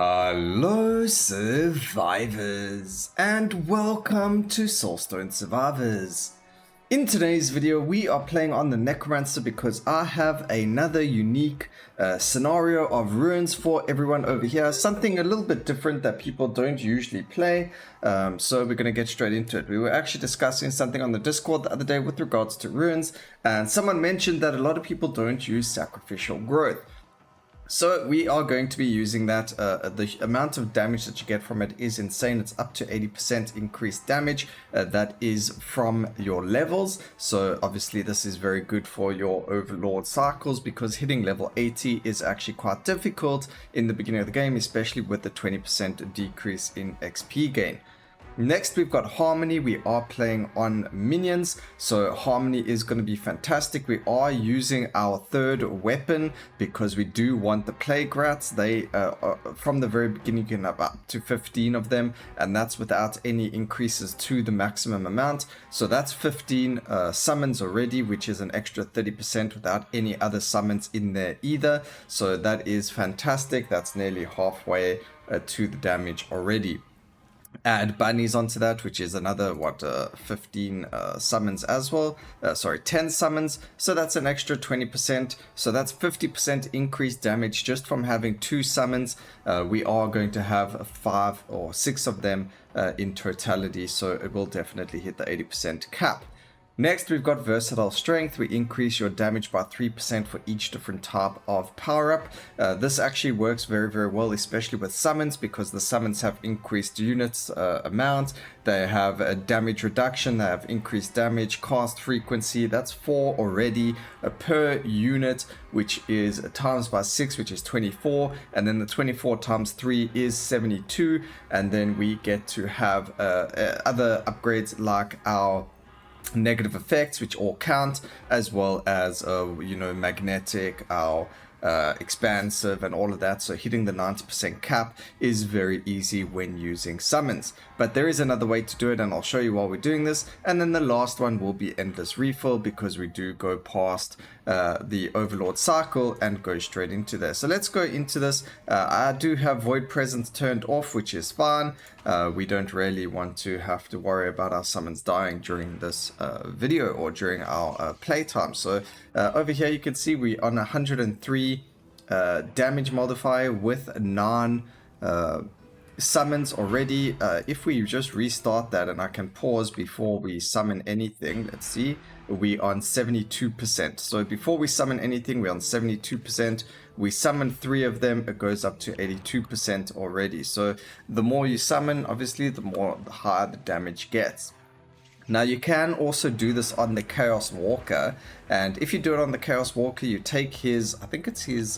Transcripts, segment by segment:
Hello survivors and welcome to Soulstone Survivors. In today's video we are playing on the Necromancer because I have another unique scenario of runes for everyone over here. Something a little bit different that people don't usually play. So we're going to get straight into it. We were actually discussing something on the Discord the other day with regards to runes, and someone mentioned that a lot of people don't use Sacrificial Growth. So we are going to be using that. The amount of damage that you get from it is insane. It's up to 80% increased damage. That is from your levels. So obviously this is very good for your Overlord cycles because hitting level 80 is actually quite difficult in the beginning of the game, especially with the 20% decrease in XP gain. Next, we've got Harmony. We are playing on minions, so Harmony is going to be fantastic. We are using our third weapon because we do want the Plague Rats. They, from the very beginning, you can have up to 15 of them, and that's without any increases to the maximum amount. So that's 15 summons already, which is an extra 30% without any other summons in there either. So that is fantastic. That's nearly halfway to the damage already. Add bunnies onto that, which is another 15 summons as well. 10 summons, so that's an extra 20%. So that's 50% increased damage just from having 2 summons. We are going to have 5 or 6 of them in totality, so it will definitely hit the 80% cap. Next, we've got Veraatile Strength. We increase your damage by 3% for each different type of power-up. This actually works very, very well, especially with summons, because the summons have increased units amount. They have a damage reduction. They have increased damage, cast frequency. That's 4 already per unit, which is times by 6, which is 24. And then the 24 times 3 is 72. And then we get to have other upgrades like our negative effects, which all count, as well as magnetic, our expansive, and all of that. So hitting the 90% cap is very easy when using summons, but there is another way to do it, and I'll show you while we're doing this. And then the last one will be endless refill, because we do go past the Overlord cycle and go straight into there. So let's go into this. I do have Void Presence turned off, which is fine. We don't really want to have to worry about our summons dying during this video or during our playtime. So over here you can see we're on 103 damage modifier with 9 summons already. If we just restart that, and I can pause before we summon anything, let's see, we're on 72%. So before we summon anything, we're on 72%. We summon 3 of them, it goes up to 82% already. So the more you summon, obviously the higher the damage gets. Now you can also do this on the Chaos Walker, and if you do it on the Chaos Walker, you take his, I think it's his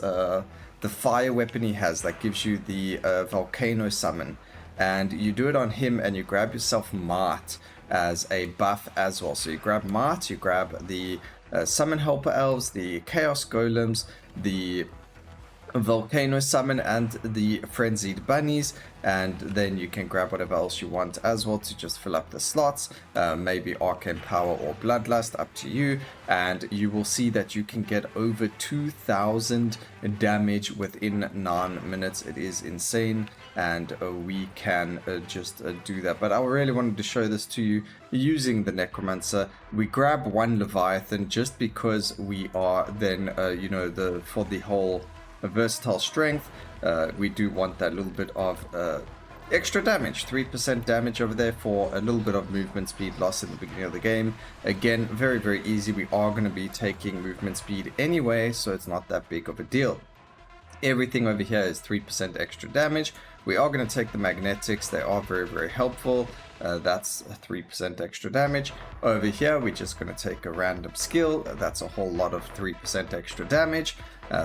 the fire weapon he has that gives you the volcano summon, and you do it on him, and you grab yourself Might as a buff as well. So you grab Might, you grab the Summon Helper Elves, the Chaos Golems, the Volcano Summon, and the Frenzied Bunnies, and then you can grab whatever else you want as well to just fill up the slots, maybe Arcane Power or Bloodlust, up to you, and you will see that you can get over 2,000 damage within 9 minutes. It is insane, and we can just do that. But I really wanted to show this to you using the Necromancer. We grab 1 Leviathan just because we are then for the whole Versatile Strength, we do want that little bit of extra damage, 3% damage over there for a little bit of movement speed loss in the beginning of the game. Again, very, very easy. We are going to be taking movement speed anyway, so it's not that big of a deal. Everything over here is 3% extra damage. We are going to take the magnetics. They are very, very helpful. That's 3% extra damage. Over here, we're just going to take a random skill. That's a whole lot of 3% extra damage.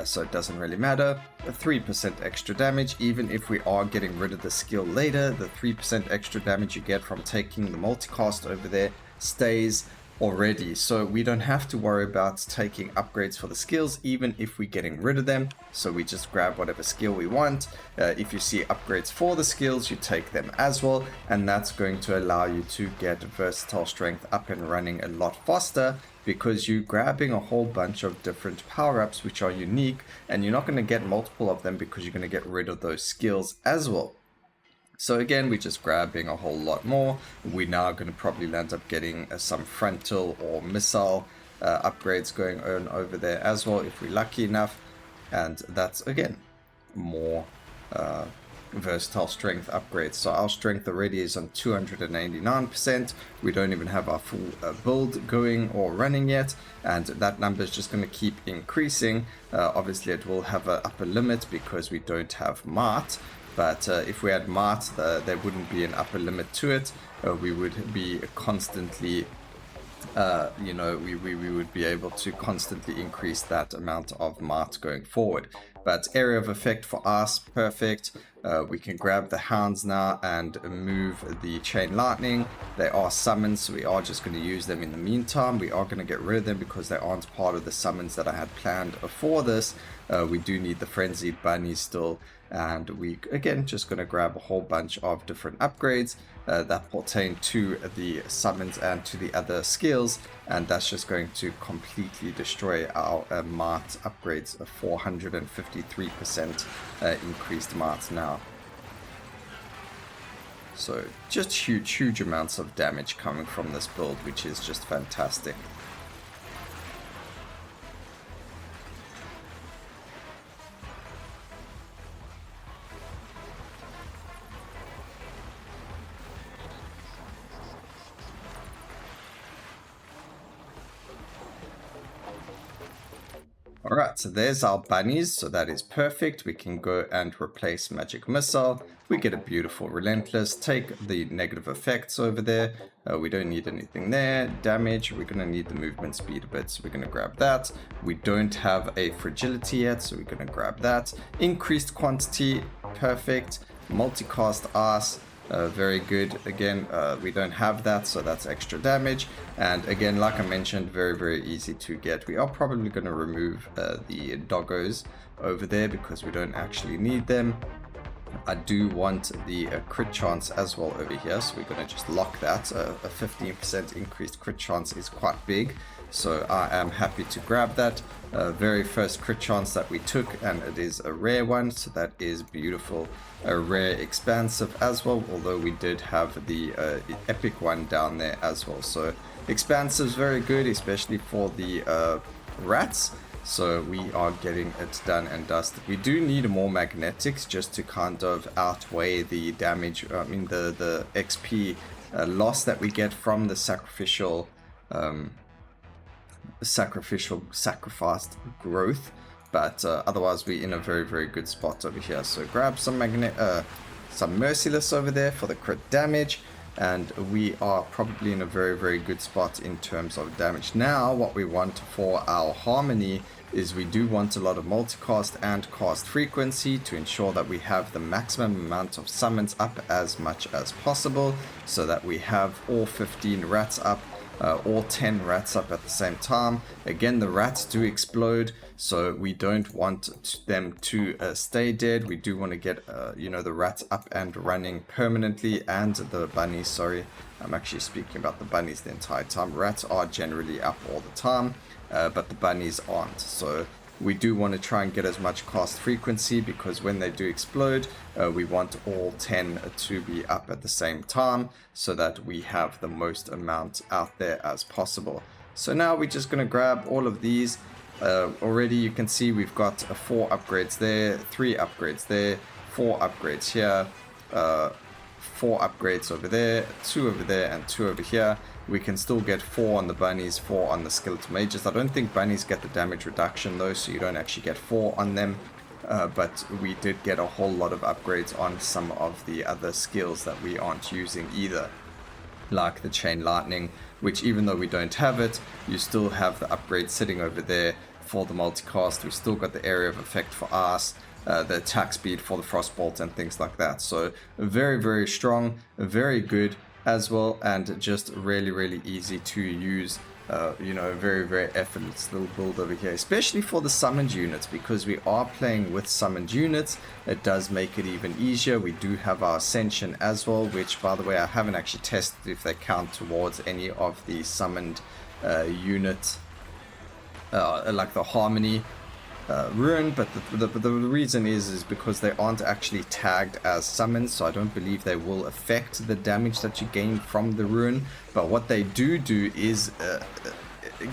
So it doesn't really matter. 3% extra damage, even if we are getting rid of the skill later, the 3% extra damage you get from taking the multicast over there stays already, so we don't have to worry about taking upgrades for the skills even if we're getting rid of them. So we just grab whatever skill we want. If you see upgrades for the skills, you take them as well, and that's going to allow you to get Versatile Strength up and running a lot faster, because you're grabbing a whole bunch of different power-ups which are unique, and you're not going to get multiple of them because you're going to get rid of those skills as well. So again, we're just grabbing a whole lot more. We're now going to probably end up getting some frontal or missile upgrades going on over there as well, if we're lucky enough. And that's, again, more versatile strength upgrades. So our strength already is on 289%. We don't even have our full build going or running yet, and that number is just going to keep increasing. Obviously, it will have an upper limit because we don't have Mart. But if we had Mart, there wouldn't be an upper limit to it. We would be constantly, we would be able to constantly increase that amount of Mart going forward. But area of effect for us, perfect. We can grab the hounds now and move the chain lightning. They are summons, so we are just going to use them in the meantime. We are going to get rid of them because they aren't part of the summons that I had planned for this. We do need the frenzied bunnies still, and we again just going to grab a whole bunch of different upgrades that pertain to the summons and to the other skills, and that's just going to completely destroy our Mart upgrades. A 453% increased Mart now. So just huge amounts of damage coming from this build, which is just fantastic. Alright, so there's our bunnies, so that is perfect. We can go and replace Magic Missile. We get a beautiful Relentless, take the negative effects over there. We don't need anything there. Damage, we're going to need the movement speed a bit, so we're going to grab that. We don't have a Fragility yet, so we're going to grab that. Increased quantity, perfect. Multicast Arse. Very good. Again, we don't have that, so that's extra damage. And again, like I mentioned, very easy to get. We are probably going to remove the doggos over there because we don't actually need them. I do want the crit chance as well over here, so we're going to just lock that. A 15% increased crit chance is quite big, so I am happy to grab that. Very first crit chance that we took, and it is a rare one, so that is beautiful. A rare expansive as well, although we did have the epic one down there as well. So expansive is very good, especially for the rats. So we are getting it done and dusted. We do need more magnetics just to kind of outweigh the damage, the XP loss that we get from the sacrificed sacrificed growth. But otherwise we're in a very good spot over here. So grab some merciless over there for the crit damage. And we are probably in a very good spot in terms of damage. Now what we want for our Harmony is we do want a lot of multicast and cast frequency to ensure that we have the maximum amount of summons up as much as possible, so that we have all 15 rats up, all 10 rats up at the same time. Again, the rats do explode, so we don't want them to stay dead. We do want to get the rats up and running permanently, and the bunnies, sorry, I'm actually speaking about the bunnies the entire time. Rats are generally up all the time, but the bunnies aren't. So we do want to try and get as much cast frequency, because when they do explode, we want all 10 to be up at the same time, so that we have the most amount out there as possible. So now we're just going to grab all of these. Already you can see we've got 4 upgrades there, 3 upgrades there, 4 upgrades here, 4 upgrades over there, 2 over there, and 2 over here. We can still get 4 on the bunnies, 4 on the skeleton mages. I don't think bunnies get the damage reduction though, so you don't actually get 4 on them. But we did get a whole lot of upgrades on some of the other skills that we aren't using either, like the chain lightning, which even though we don't have it, you still have the upgrade sitting over there for the multicast. We still got the area of effect for us, the attack speed for the frostbolt and things like that. So very strong, very good. as well, and just really easy to use. You know, very effortless little build over here, especially for the summoned units, because we are playing with summoned units. It does make it even easier. We do have our Ascension as well, which, by the way, I haven't actually tested if they count towards any of the summoned units, like the Harmony rune, but the reason is because they aren't actually tagged as summons, so I don't believe they will affect the damage that you gain from the rune. But what they do is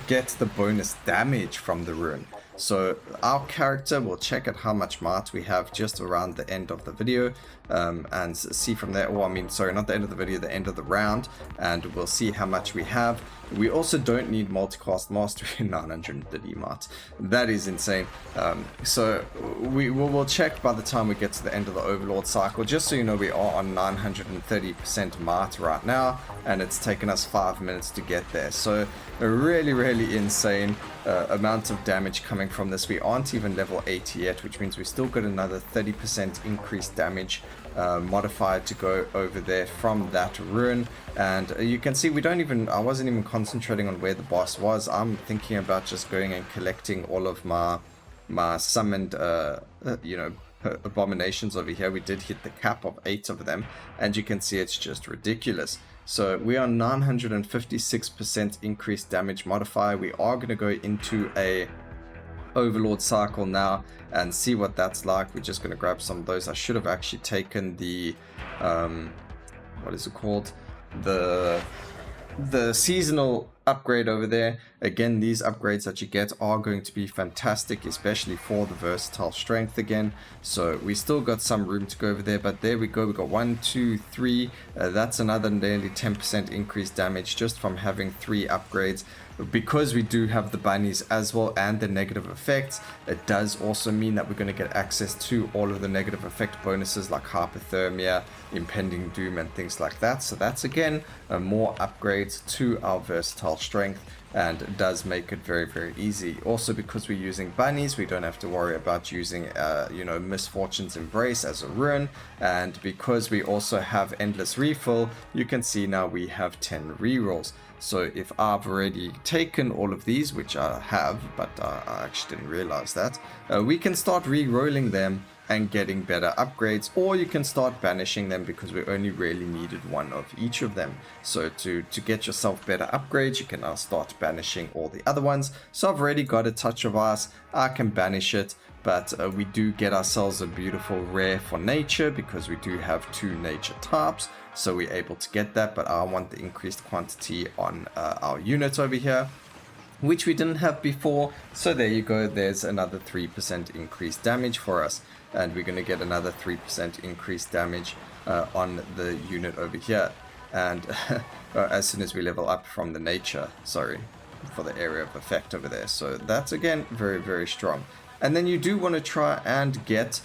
get the bonus damage from the rune. So our character will check at how much mart we have just around the end of the video, and see from there, or I mean, sorry, not the end of the video, the end of the round, and we'll see how much we have. We also don't need multicast mastery, 930 mart. That is insane. So we'll check by the time we get to the end of the Overlord cycle. Just so you know, we are on 930% mart right now, and it's taken us 5 minutes to get there. So a really insane amount of damage coming from this. We aren't even level 80 yet, which means we still got another 30% increased damage modifier to go over there from that rune. And you can see I wasn't even concentrating on where the boss was. I'm thinking about just going and collecting all of my summoned you know, abominations over here. We did hit the cap of 8 of them, and you can see it's just ridiculous. So we are 956% increased damage modifier. We are going to go into a Overlord cycle now and see what that's like. We're just going to grab some of those. I should have actually taken the what is it called, the seasonal upgrade over there. Again, these upgrades that you get are going to be fantastic, especially for the versatile strength again. So we still got some room to go over there, but there we go. We got 1, 2, 3. That's another nearly 10% increased damage just from having 3 upgrades. Because we do have the bunnies as well and the negative effects, it does also mean that we're going to get access to all of the negative effect bonuses like hypothermia, impending doom, and things like that. So that's again more upgrades to our versatile strength, and it does make it very easy. Also, because we're using bunnies, we don't have to worry about using you know, Misfortune's Embrace as a rune. And because we also have endless refill, you can see now we have 10 rerolls. So if I've already taken all of these, which I have, but I actually didn't realize that, we can start re-rolling them and getting better upgrades, or you can start banishing them because we only really needed 1 of each of them. So to get yourself better upgrades, you can now start banishing all the other ones. So I've already got a Touch of Ice, I can banish it, but we do get ourselves a beautiful rare for nature because we do have 2 nature types. So we're able to get that, but I want the increased quantity on our units over here, which we didn't have before. So there you go, there's another 3% increased damage for us, and we're going to get another 3% increased damage on the unit over here. And as soon as we level up from the nature, sorry, for the area of effect over there. So that's again very strong. And then you do want to try and get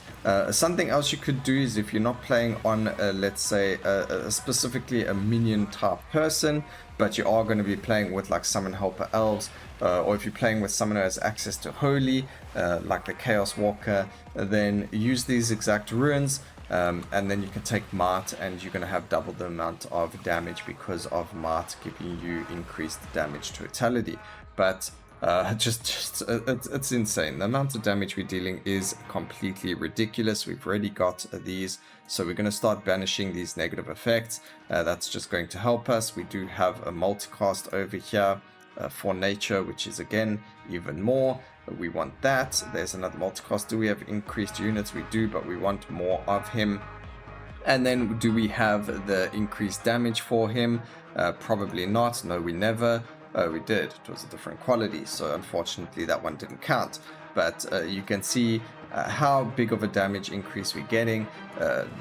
something else you could do is if you're not playing on, let's say, specifically a minion type person, but you are going to be playing with like summon helper elves, or if you're playing with someone who has access to holy, like the Chaos Walker, then use these exact runes, and then you can take mart, and you're going to have double the amount of damage because of mart giving you increased damage totality. But it's insane. The amount of damage we're dealing is completely ridiculous. We've already got these, so we're going to start banishing these negative effects. That's just going to help us. We do have a multicast over here for nature, which is again even more. We want that. There's another multicast. Do we have increased units? We do, but we want more of him. And then do we have the increased damage for him? Probably not. No, we never. We did. It was a different quality, so unfortunately that one didn't count. But you can see how big of a damage increase we're getting.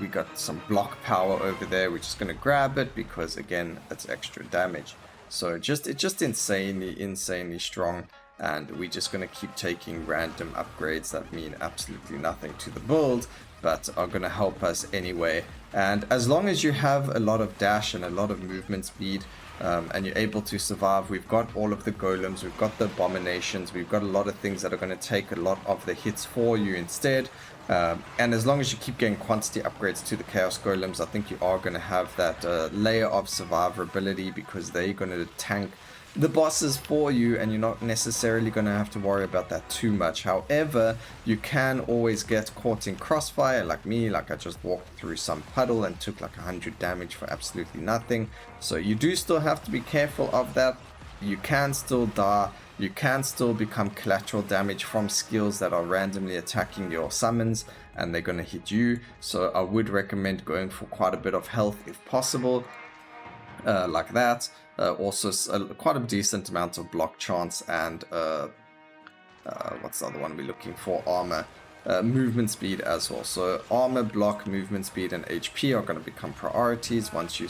We got some block power over there. We're just going to grab it because again it's extra damage. So it's just insanely strong, and we're just going to keep taking random upgrades that mean absolutely nothing to the build, but are going to help us anyway. And as long as you have a lot of dash and a lot of movement speed, and you're able to survive, we've got all of the golems, we've got the abominations, we've got a lot of things that are going to take a lot of the hits for you instead. And as long as you keep getting quantity upgrades to the Chaos Golems, I think you are going to have that layer of survivability, because they're going to tank the bosses for you, and you're not necessarily going to have to worry about that too much. However, you can always get caught in crossfire like me. Like I just walked through some puddle and took like 100 damage for absolutely nothing. So you do still have to be careful of that. You can still die. You can still become collateral damage from skills that are randomly attacking your summons, and they're going to hit you. So I would recommend going for quite a bit of health if possible, like that. Also quite a decent amount of block chance, and what's the other one we're looking for? Armor. Movement speed as well. So armor, block, movement speed, and HP are going to become priorities once you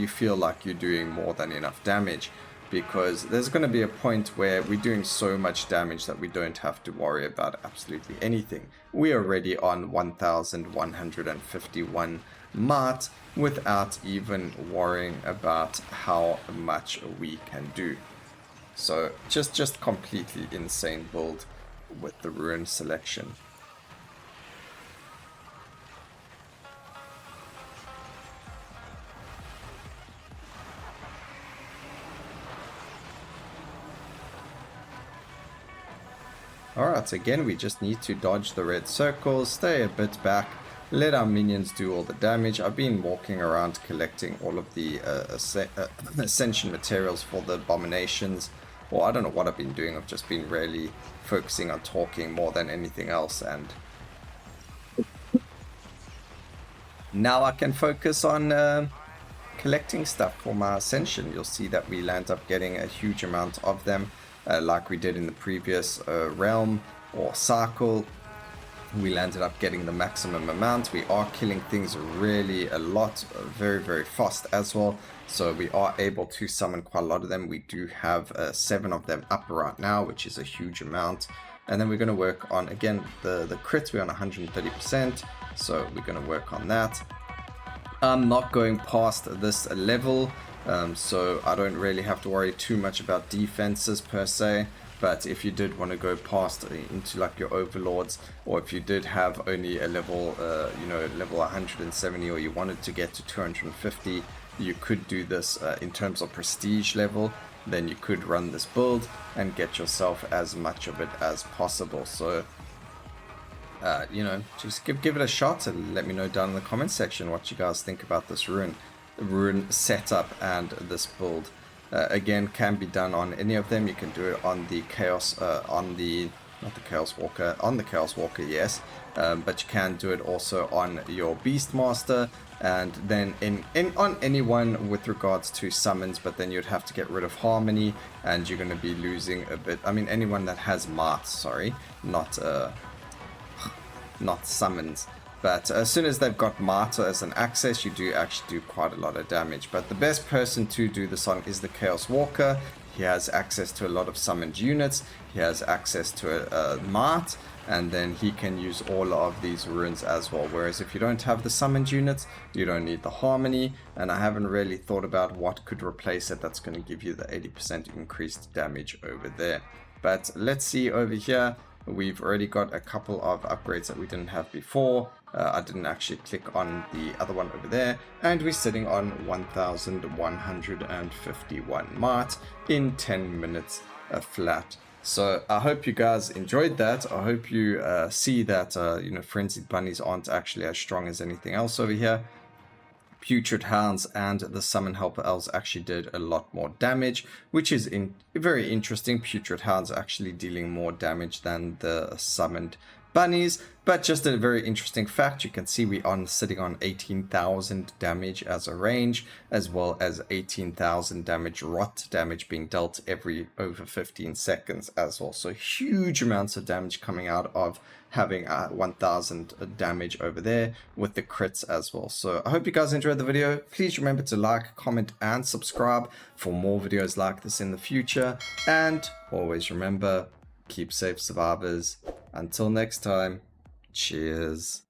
feel like you're doing more than enough damage. Because there's going to be a point where we're doing so much damage that we don't have to worry about absolutely anything. We're already on 1151 mart without even worrying about how much we can do. So just completely insane build with the rune selection. Alright, again we just need to dodge the red circles, stay a bit back, let our minions do all the damage. I've been walking around collecting all of the ascension materials for the abominations. Or I don't know what I've been doing, I've just been really focusing on talking more than anything else, and now I can focus on collecting stuff for my ascension. You'll see that we land up getting a huge amount of them. Like we did in the previous realm or cycle, we landed up getting the maximum amount. We are killing things really a lot, very, very fast as well. So we are able to summon quite a lot of them. We do have 7 of them up right now, which is a huge amount. And then we're going to work on, again, the crits. We're on 130%, so we're going to work on that. I'm not going past this level, so I don't really have to worry too much about defenses per se. But if you did want to go past into like your overlords, or if you did have only a level, level 170, or you wanted to get to 250, you could do this in terms of prestige level. Then you could run this build and get yourself as much of it as possible. So just give it a shot, and let me know down in the comment section what you guys think about this rune setup and this build. Again, can be done on any of them. You can do it on the Chaos, on the Chaos Walker, yes, but you can do it also on your Beastmaster, and then on anyone with regards to summons. But then you'd have to get rid of Harmony, and you're going to be losing a bit. I mean, anyone that has Mart, sorry, not summons. But as soon as they've got Martyr as an access, you do actually do quite a lot of damage. But the best person to do this on is the Chaos Walker. He has access to a lot of summoned units. He has access to a Mart, and then he can use all of these runes as well. Whereas if you don't have the summoned units, you don't need the Harmony. And I haven't really thought about what could replace it that's going to give you the 80% increased damage over there. But let's see over here. We've already got a couple of upgrades that we didn't have before. I didn't actually click on the other one over there, and we're sitting on 1151 mart in 10 minutes flat. So I hope you guys enjoyed that. I hope you see that frenzied bunnies aren't actually as strong as anything else over here. Putrid Hounds and the Summon Helper Elves actually did a lot more damage, which is very interesting. Putrid Hounds actually dealing more damage than the Summoned Bunnies, but just a very interesting fact. You can see we are sitting on 18,000 damage as a range, as well as 18,000 damage rot damage being dealt every over 15 seconds as well. So huge amounts of damage coming out of having 1,000 damage over there with the crits as well. So I hope you guys enjoyed the video. Please remember to like, comment, and subscribe for more videos like this in the future. And always remember, keep safe, survivors. Until next time, cheers.